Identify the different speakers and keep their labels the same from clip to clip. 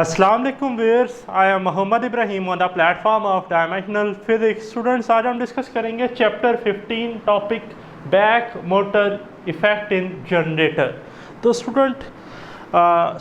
Speaker 1: अस्सलाम वालेकुम viewers, I am Mohammad Ibrahim on the platform of dimensional physics. Students, आज हम डिस्कस करेंगे chapter 15 topic back motor effect in generator. तो स्टूडेंट,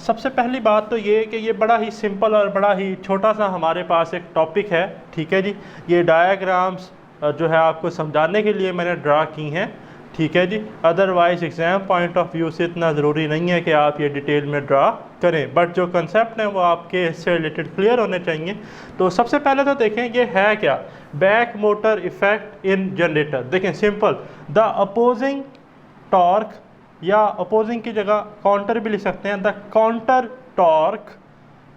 Speaker 1: सबसे पहली बात तो ये कि ये बड़ा ही सिंपल और बड़ा ही छोटा सा हमारे पास एक टॉपिक है। ठीक है जी, ये डायग्राम्स जो है आपको समझाने के लिए मैंने ड्रा की हैं। ठीक है जी, otherwise exam point of view से इतना ज़रूरी नहीं है कि आप ये डिटेल में ड्रा करें, बट जो कंसेप्ट हैं वो आपके इससे रिलेटेड क्लियर होने चाहिए। तो सबसे पहले तो देखें ये है क्या, back motor effect in generator. देखें सिंपल, द अपोजिंग टॉर्क, या अपोजिंग की जगह काउंटर भी लिख सकते हैं, the counter torque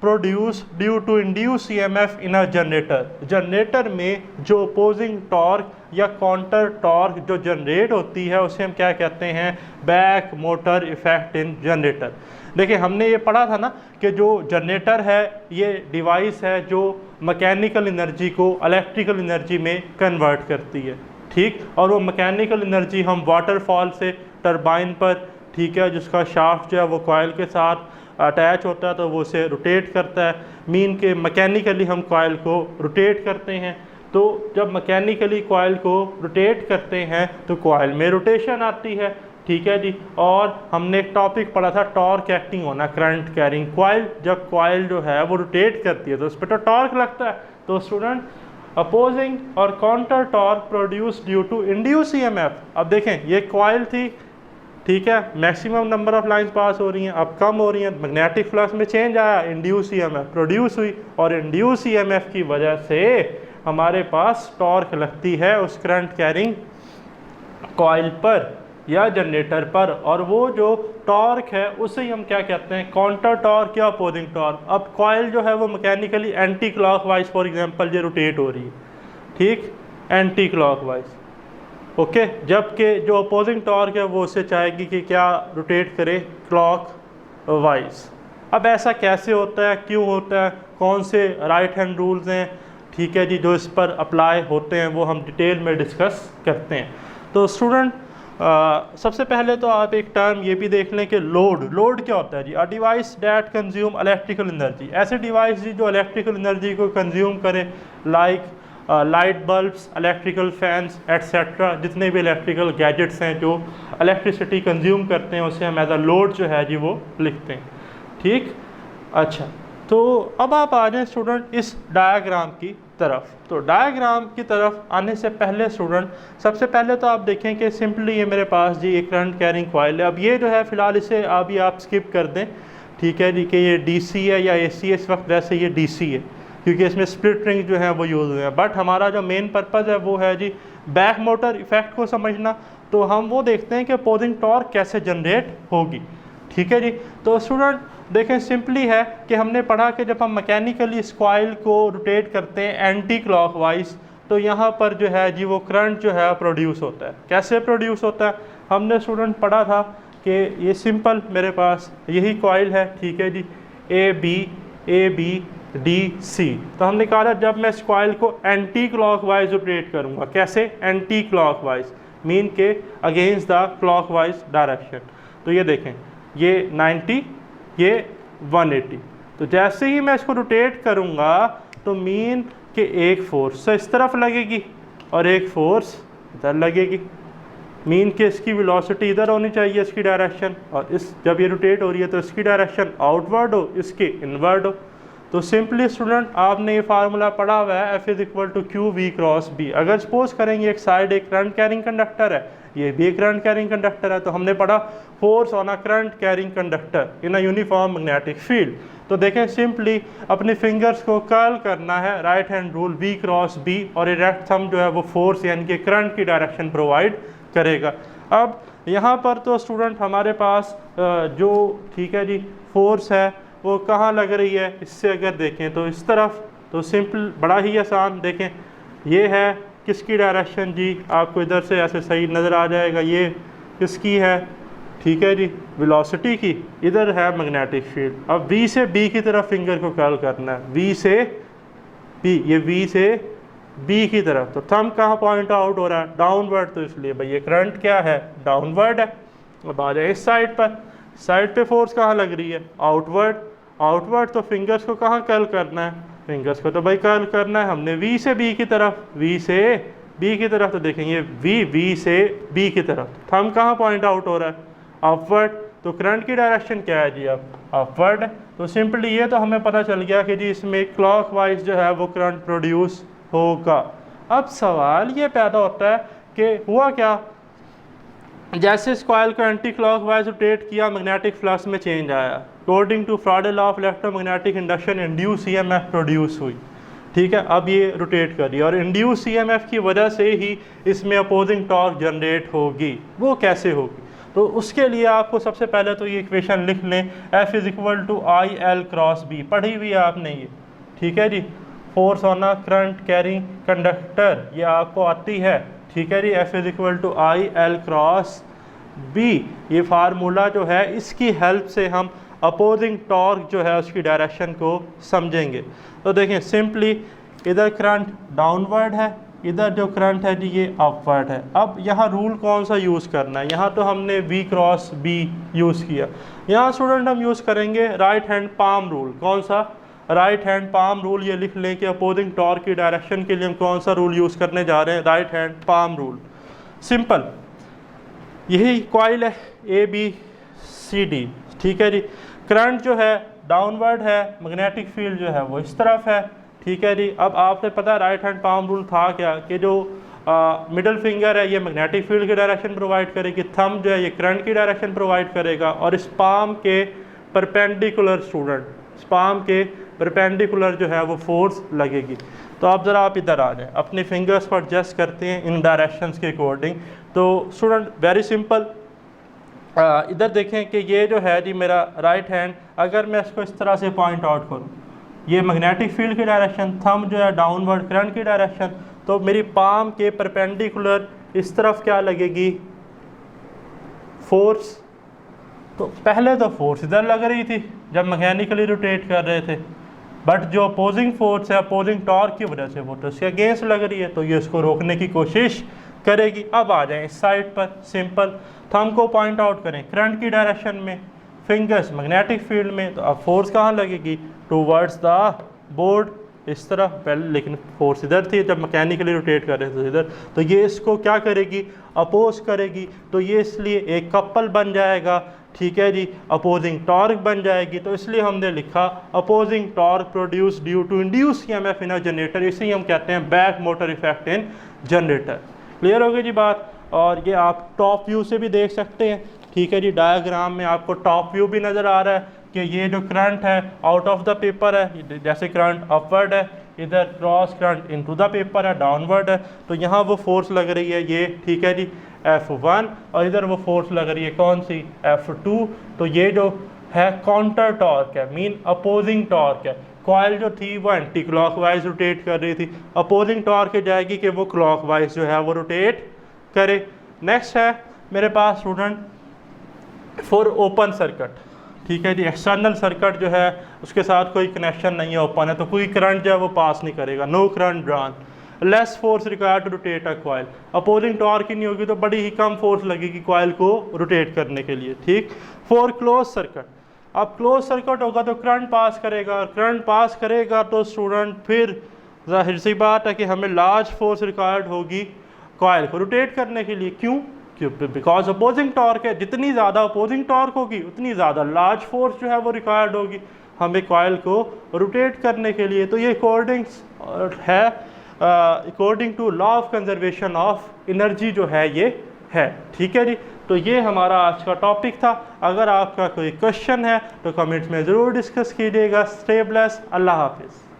Speaker 1: produce due to induce EMF in a generator. Generator में जो अपोजिंग टॉर्क या काउंटर टॉर्क जो जनरेट होती है उसे हम क्या कहते हैं, back motor effect in generator. देखिए हमने ये पढ़ा था ना कि जो जनरेटर है ये डिवाइस है जो मैकेनिकल एनर्जी को इलेक्ट्रिकल एनर्जी में कन्वर्ट करती है। ठीक, और वो मैकेनिकल एनर्जी हम वाटरफॉल से टरबाइन पर, ठीक है, जिसका शाफ्ट जो है वो कॉइल के साथ अटैच होता है तो वो उसे रोटेट करता है। मीन के मैकेनिकली हम कॉइल को रोटेट करते हैं। तो जब मैकेनिकली कॉइल को रोटेट करते हैं तो कॉइल में रोटेशन आती है। ठीक है जी, और हमने एक टॉपिक पढ़ा था torque acting on a current carrying coil. जब कॉइल जो है वो रोटेट करती है तो उस पर तो टॉर्क लगता है। तो स्टूडेंट, अपोजिंग और counter torque produce due to induce EMF. अब देखें ये कॉइल थी, ठीक है, maximum number of lines pass हो रही हैं, अब कम हो रही हैं, मैग्नेटिक फ्लक्स में चेंज आया, इंड्यूस ईएमएफ प्रोड्यूस हुई, और इंड्यूस ईएमएफ की वजह से हमारे पास टॉर्क लगती है उस करंट कैरिंग कॉइल पर या जनरेटर पर, और वो जो टॉर्क है उसे हम क्या कहते हैं, काउंटर टॉर्क या अपोजिंग टॉर्क। अब कॉइल जो है वो mechanically anti clockwise for example ये रोटेट हो रही है, ठीक, एंटी क्लॉकवाइज, ओके, जबकि जो अपोजिंग टॉर्क है वो उससे चाहेगी कि क्या रोटेट करे क्लॉक वाइज। अब ऐसा कैसे होता है, क्यों होता है, कौन से राइट हैंड रूल्स हैं, ठीक है जी, जो इस पर अप्लाई होते हैं वो हम डिटेल में डिस्कस करते हैं। तो स्टूडेंट, सबसे पहले तो आप एक टर्म ये भी देख लें कि लोड क्या होता है जी, a device that consume electrical energy. ऐसे डिवाइस जी जो इलेक्ट्रिकल एनर्जी को कंज्यूम करे, like light bulbs, electrical fans etcetera, जितने भी इलेक्ट्रिकल गैजेट्स हैं जो इलेक्ट्रिसिटी कंज्यूम करते हैं उसे हम एज अ लोड जो है जी वो लिखते हैं। ठीक, अच्छा, तो अब आप आ जाएँ स्टूडेंट इस डायग्राम की तरफ। तो डायग्राम की तरफ आने से पहले स्टूडेंट, सबसे पहले तो आप देखें कि सिंपली ये मेरे पास जी एक करंट कैरिंग कॉइल है। अब ये जो है फ़िलहाल इसे अभी आप स्किप कर दें, ठीक है जी, कि ये डीसी है या एसी है। इस वक्त वैसे ये डीसी है क्योंकि इसमें स्प्लिट रिंग जो है वो यूज़ हुए हैं, बट हमारा जो मेन पर्पज़ है वो है जी बैक मोटर इफेक्ट को समझना। तो हम वो देखते हैं कि अपोजिंग टॉर्क कैसे जनरेट होगी। ठीक है जी, तो स्टूडेंट देखें सिंपली है कि हमने पढ़ा कि जब हम मैकेनिकली इस कॉइल को रोटेट करते हैं एंटी क्लॉकवाइज तो यहाँ पर जो है जी वो करंट जो है प्रोड्यूस होता है। कैसे प्रोड्यूस होता है, हमने स्टूडेंट पढ़ा था कि ये सिंपल मेरे पास यही कॉइल है, ठीक है जी, ए बी डी सी। तो हमने कहा जब मैं इस कॉइल को एंटी क्लॉकवाइज रोटेट करूँगा, कैसे, एंटी क्लॉकवाइज, मीन के अगेंस्ट द क्लॉकवाइज डायरेक्शन। तो ये देखें, ये 90, ये 180। तो जैसे ही मैं इसको रोटेट करूँगा तो मीन के एक फोर्स इस तरफ लगेगी और एक फोर्स इधर लगेगी। मीन के इसकी वेलोसिटी इधर होनी चाहिए, इसकी डायरेक्शन, और इस जब ये रोटेट हो रही है तो इसकी डायरेक्शन आउटवर्ड हो, इसकी इनवर्ड हो। तो सिंपली स्टूडेंट आपने ये फार्मूला पढ़ा हुआ है, F = Q V cross B. अगर सपोज करेंगे एक साइड एक करंट कैरिंग कंडक्टर है, ये भी एक करंट कैरिंग कंडक्टर है, तो हमने पढ़ा force on a current carrying conductor in a uniform magnetic field. तो देखें सिंपली अपने फिंगर्स को कर्ल करना है, right hand rule V cross B, और ये लेफ्ट थंब जो है वो फोर्स यानी कि करंट की डायरेक्शन प्रोवाइड करेगा। अब यहाँ पर तो स्टूडेंट हमारे पास जो, ठीक है जी, फोर्स है वो कहाँ लग रही है, इससे अगर देखें तो इस तरफ। तो सिंपल, बड़ा ही आसान, देखें ये है किसकी डायरेक्शन जी, आपको इधर से ऐसे सही नज़र आ जाएगा, ये किसकी है, ठीक है जी, वेलोसिटी की, इधर है मैग्नेटिक फील्ड। अब V से B की तरफ फिंगर को कर्ल करना है, V से B, ये V से B की तरफ। तो थंब कहाँ पॉइंट आउट हो रहा है, डाउनवर्ड, तो इसलिए भाई ये करंट क्या है, डाउनवर्ड है। अब आ जाए इस साइड पर, साइड पे फोर्स कहाँ लग रही है, आउटवर्ड, आउटवर्ड, तो फिंगर्स को कहाँ कर्ल करना है, फिंगर्स को तो भाई कर्ल करना है हमने वी से बी की तरफ, वी से बी की तरफ, तो देखेंगे वी से बी की तरफ, थंब कहाँ पॉइंट आउट हो रहा है, अपवर्ड, तो करंट की डायरेक्शन क्या है जी, अब अपवर्ड। तो सिंपली ये तो हमें पता चल गया कि जी इसमें क्लॉकवाइज जो है वो करंट प्रोड्यूस होगा। अब सवाल ये पैदा होता है कि हुआ क्या, जैसे इस कॉइल को एंटी क्लॉकवाइज रोटेट किया, मैग्नेटिक फ्लक्स में चेंज आया, according to Faraday law of electromagnetic induction induce EMF produce हुई, ठीक है। अब ये रोटेट कर रही है और इंड्यूस ईएमएफ की वजह से ही इसमें अपोजिंग टॉर्क जनरेट होगी। वो कैसे होगी, तो उसके लिए आपको सबसे पहले तो ये इक्वेशन लिख लें, F is equal to I L cross B, पढ़ी हुई है आपने ये, ठीक है जी। Force on a current carrying conductor, ये आपको आती है, ठीक है जी। F is equal to I L cross B, ये फार्मूला जो है इसकी हेल्प से हम अपोजिंग टॉर्क जो है उसकी डायरेक्शन को समझेंगे। तो देखें सिंपली, इधर करंट डाउनवर्ड है, इधर जो करंट है जी ये अपवर्ड है। अब यहाँ रूल कौन सा यूज़ करना है, यहाँ तो हमने V क्रॉस B यूज़ किया, यहाँ स्टूडेंट हम यूज़ करेंगे राइट हैंड पाम रूल। कौन सा, राइट हैंड पाम रूल। ये लिख लें कि अपोजिंग टॉर्क की डायरेक्शन के लिए हम कौन सा रूल यूज़ करने जा रहे हैं, right hand palm rule. Simple, यही कॉइल है ABCD, ठीक है जी। करंट जो है डाउनवर्ड है, मैग्नेटिक फील्ड जो है वो इस तरफ है, ठीक है जी। अब आपने पता है राइट हैंड पाम रूल था क्या, कि जो मिडल फिंगर है ये मैग्नेटिक फील्ड की डायरेक्शन प्रोवाइड करेगी, थंब जो है ये करंट की डायरेक्शन प्रोवाइड करेगा, और इस पाम के परपेंडिकुलर स्टूडेंट, इस पाम के परपेंडिकुलर जो है वो फोर्स लगेगी। तो अब ज़रा आप इधर आ जाएं, अपने फिंगर्स को एडजस्ट करते हैं इन डायरेक्शंस के अकॉर्डिंग। तो स्टूडेंट वेरी सिंपल, इधर देखें कि ये जो है जी मेरा राइट हैंड, अगर मैं इसको इस तरह से पॉइंट आउट करूँ, ये मैग्नेटिक फील्ड की डायरेक्शन, थंब जो है डाउनवर्ड करंट की डायरेक्शन, तो मेरी पाम के परपेंडिकुलर इस तरफ क्या लगेगी, फोर्स। तो पहले तो फोर्स इधर लग रही थी जब मैकेनिकली रोटेट कर रहे थे, बट जो अपोजिंग फोर्स है अपोजिंग टॉर्क की वजह से वो तो इसके अगेंस्ट लग रही है, तो ये इसको रोकने की कोशिश करेगी। अब आ जाएं इस साइड पर, सिंपल, थंब को पॉइंट आउट करें करंट की डायरेक्शन में, फिंगर्स मैग्नेटिक फील्ड में, तो अब फोर्स कहाँ लगेगी, टूवर्ड्स द बोर्ड, इस तरह। पहले लेकिन फोर्स इधर थी जब मैकेनिकली रोटेट कर रहे थे इधर, तो ये इसको क्या करेगी, अपोज करेगी, तो ये इसलिए एक कपल बन जाएगा, ठीक है जी, अपोजिंग टॉर्क बन जाएगी। तो इसलिए हमने लिखा opposing torque produce due to induce EMF in a generator, इसे हम कहते हैं back motor effect in generator. Clear हो गई जी बात। और ये आप टॉप व्यू से भी देख सकते हैं, ठीक है जी, डायग्राम में आपको टॉप व्यू भी नज़र आ रहा है कि ये जो करंट है आउट ऑफ द पेपर है, जैसे करंट अपवर्ड है, इधर cross current into the paper है, डाउनवर्ड है, तो यहाँ वो फोर्स लग रही है ये, ठीक है जी, F1, और इधर वो फोर्स लग रही है कौन सी, F2। तो ये जो है काउंटर टॉर्क है, मीन अपोजिंग टॉर्क है। कॉइल जो थी वो एंटी क्लॉकवाइज रोटेट कर रही थी, अपोजिंग टॉर्क जाएगी कि वो क्लॉकवाइज जो है वो रोटेट करे। नेक्स्ट है मेरे पास स्टूडेंट फॉर ओपन सर्किट, ठीक है जी, एक्सटर्नल सर्किट जो है उसके साथ कोई कनेक्शन नहीं है, ओपन है, तो कोई करंट जो है वो पास नहीं करेगा, no current drawn, less force required to rotate a coil, opposing torque ही नहीं होगी तो बड़ी ही कम फोर्स लगेगी कॉइल को रोटेट करने के लिए, ठीक। फॉर क्लोज सर्किट, अब क्लोज सर्किट होगा तो करंट पास करेगा, और करंट पास करेगा तो स्टूडेंट फिर जाहिर सी बात है कि हमें लार्ज फोर्स रिक्वायर्ड होगी कॉइल को रोटेट करने के लिए। क्यों, बिकॉज अपोजिंग टॉर्क है, जितनी ज़्यादा अपोजिंग टॉर्क होगी उतनी ज़्यादा लार्ज फोर्स जो है वो रिक्वायर्ड होगी हमें कॉइल को रोटेट करने के लिए। तो ये अकॉर्डिंग है, according to law of conservation of energy जो है ये है, ठीक है जी। तो ये हमारा आज का टॉपिक था। अगर आपका कोई क्वेश्चन है तो कमेंट्स में ज़रूर डिस्कस कीजिएगा। स्टे ब्लेस्ड, अल्लाह हाफिज़।